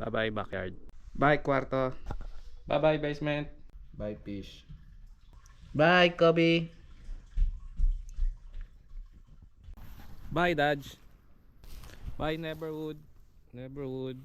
Bye-bye, backyard. Bye, kwarto. Bye-bye, basement. Bye, fish. Bye, Kobe. Bye, Dodge. Bye, Neverwood. Neverwood.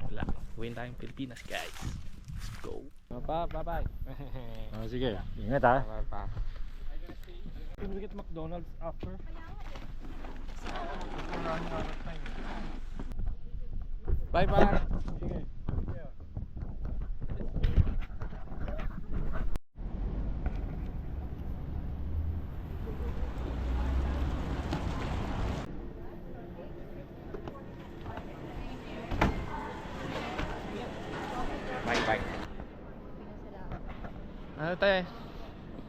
Wala. Uwiin tayong Pilipinas, guys. Let's go. Bye-bye. Sige, ingat ha. Bye-bye. Can we get McDonald's after? Bye-bye. Sige. Bye-bye. Ano tayo?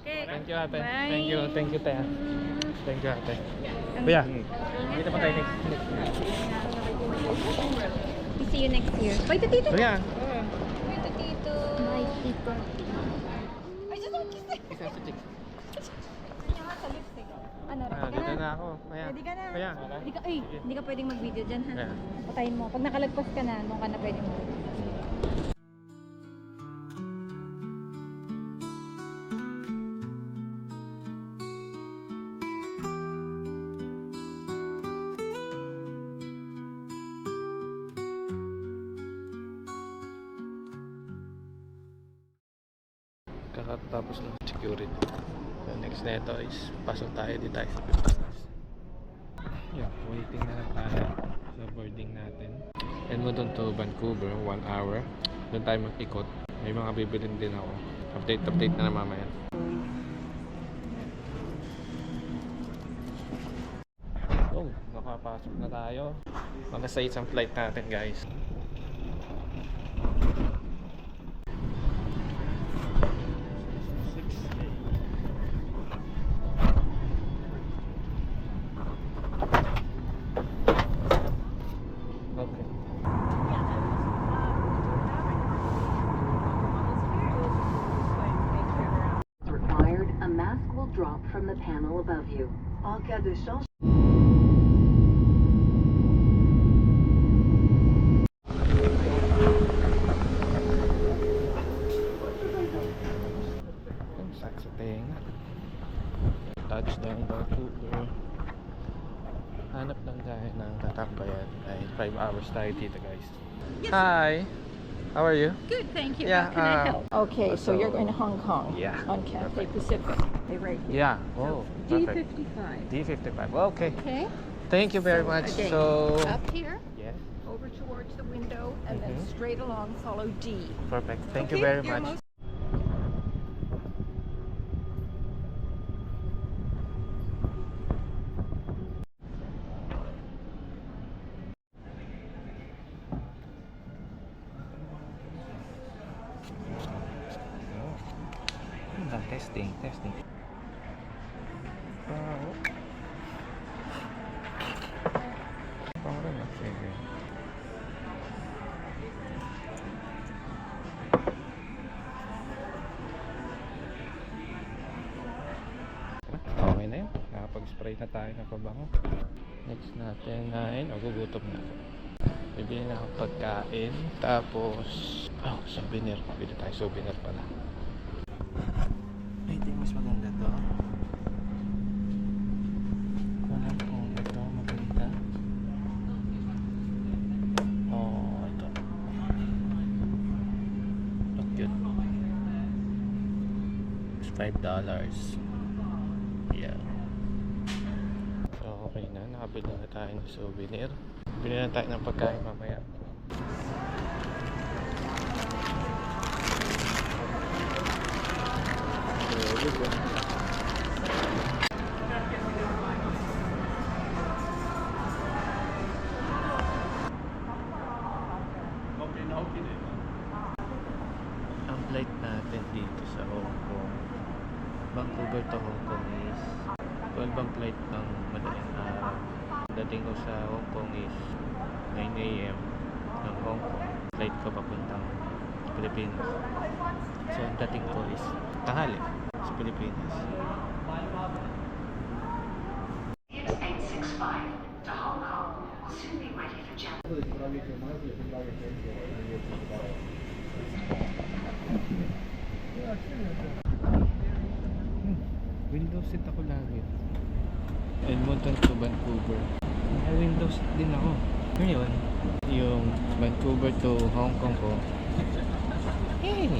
Okay. Thank you, ate. Bye. Thank you, te. Thank you, ate. Kuya, kita pa tayo next. We see you next year. Bye to Tito. Kuya. Bye to Tito. Bye Tito. I just want to kiss it. Isa sa chicks. Kanya sa lipstick. Ano, ready ka Dito na? na ako. Kuya. Ready ka na? Kuya. Hindi ka pwedeng mag-video dyan ha. Yeah. Patayin mo. Pag nakalagpas ka na, doon ka na pwedeng mag-video. Kakatapos ng security. So next na ito is pasok tayo dito tayo sa Pilipinas. Yeah, waiting na lang tayo sa boarding natin. And mo doon to Vancouver, 1 hour. Doon tayo mag-ikot. May mga bibilin din ako. Update na mamaya. Oh, nakapasok na tayo. Mga sa isang flight natin, guys. Okay. Required, a mask will drop from the panel above you. En cas de changement. Ang sakit sa tenga. Touchdown Vancouver. Hanap lang tayo ng tatambayan. Ay 5 hours tayo dito, guys. Hi! How are you? Good, thank you. Yeah, How can I help? Okay, so you're so- going to Hong Kong. Yeah, On Cathay Pacific. They right here. Yeah. Oh, perfect. D55. D55. Okay. Okay. Thank you very much. Again, So, up here, yes, over towards the window, and then Mhm. straight along, follow D. perfect. Thank you Okay, very you're much. most- Testing. Parang sige. Okay na yun. Nakapag-spray na tayo ng pabango. Next natin ay nagugutom na ako. Bibili na ako pagkain. Tapos, souvenir. Bili tayo souvenir pala. I think mas maganda to. Alam kung ito maganda. Oh, ito. Look cute. It's $5. Yeah. So, okay na. Nakabili na tayo ng souvenir. Bili na tayo ng pagkain mamaya. Ang flight natin dito sa Hong Kong, Vancouver to Hong Kong is 12 ang flight ng madaling araw. Dating ko sa Hong Kong is 9 AM ng Hong Kong. Flight ko papuntang Pilipinas. So ang dating ko is tanghali sa Pilipinas. It's 865 to Hong Kong. Window seat ako lagi. Edmonton to Vancouver. May window seat din ako. Ngayon, yung Vancouver to Hong Kong ko. Hey!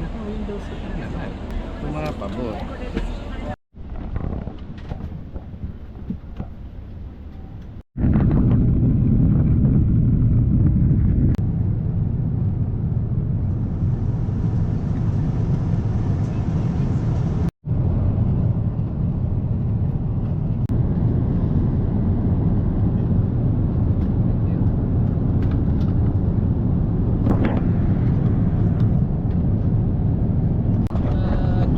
Naka-window seat na naman. Yung mga pabor.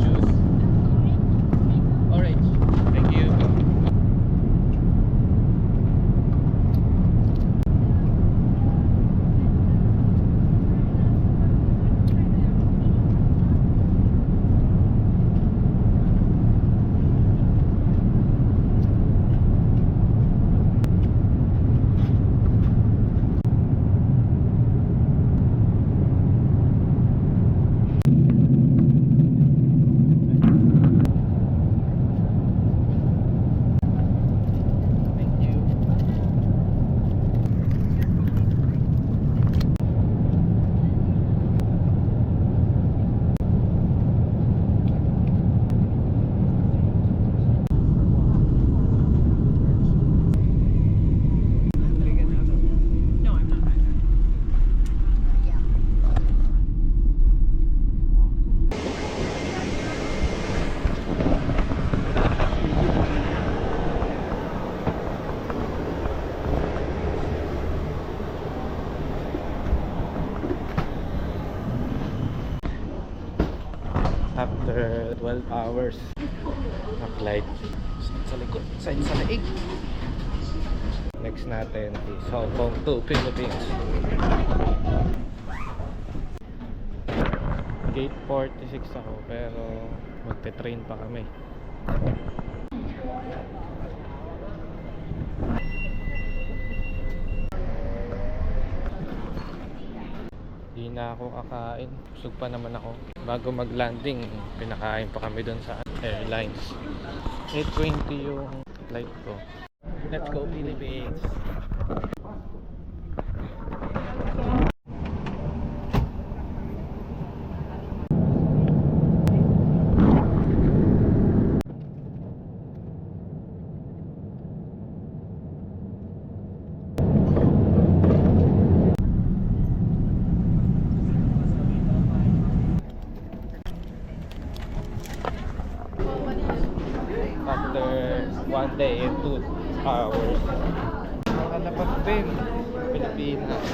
Juice. Orange. Thank you. Thank you. After 12 hours na flight. Side sa likod, side sa laig. Next natin is Hong Kong to Philippines. Gate 46 ako pero magte-train pa kami. Di na ako kakain. Busog pa naman ako. Bago mag-landing, pinakain pa kami doon sa airlines. 8:20 yung flight ko. Let's go Philippines! After 1 day and 2 hours. Nakalapat din Pilipinas.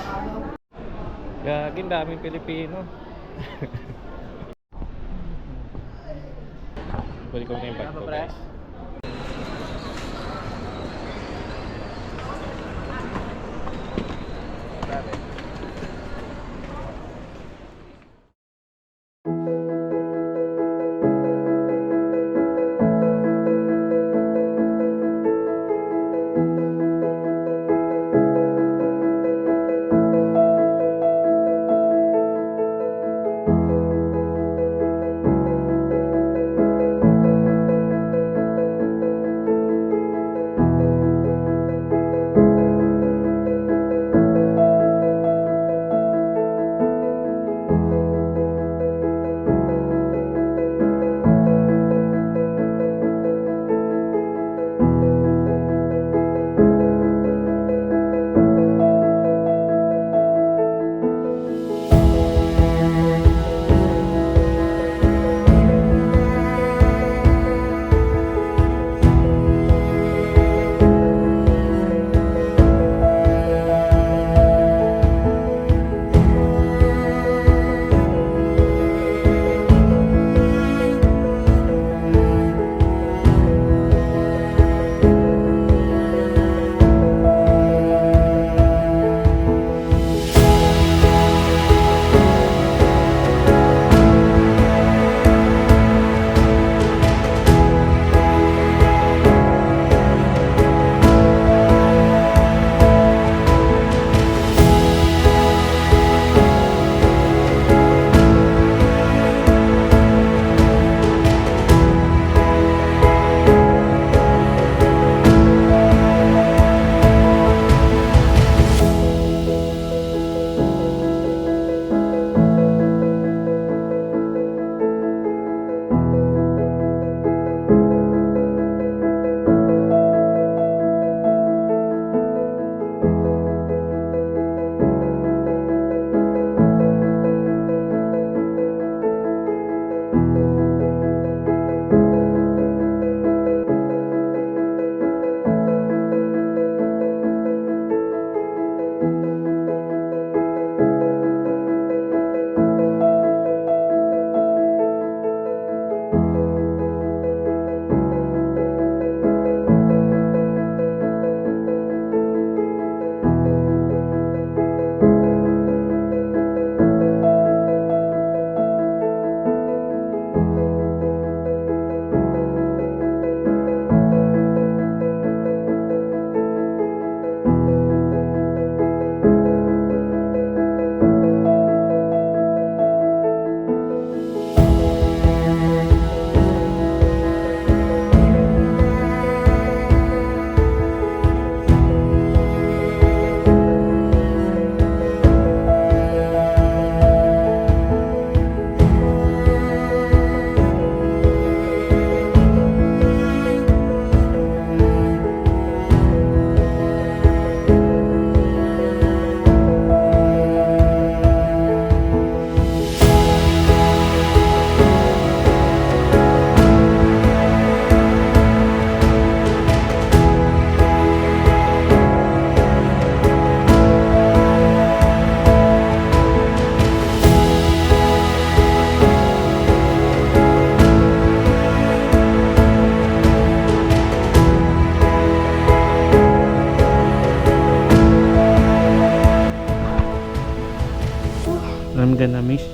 Gaging daming Pilipino. Balik ko na yung bag ko, guys.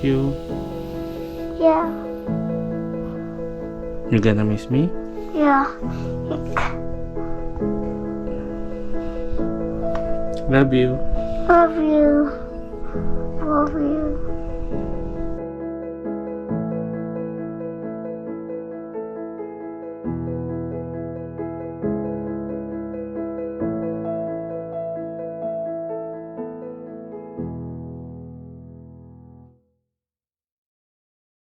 you. Yeah. You gonna miss me? Yeah. Love you. Love you. Love you.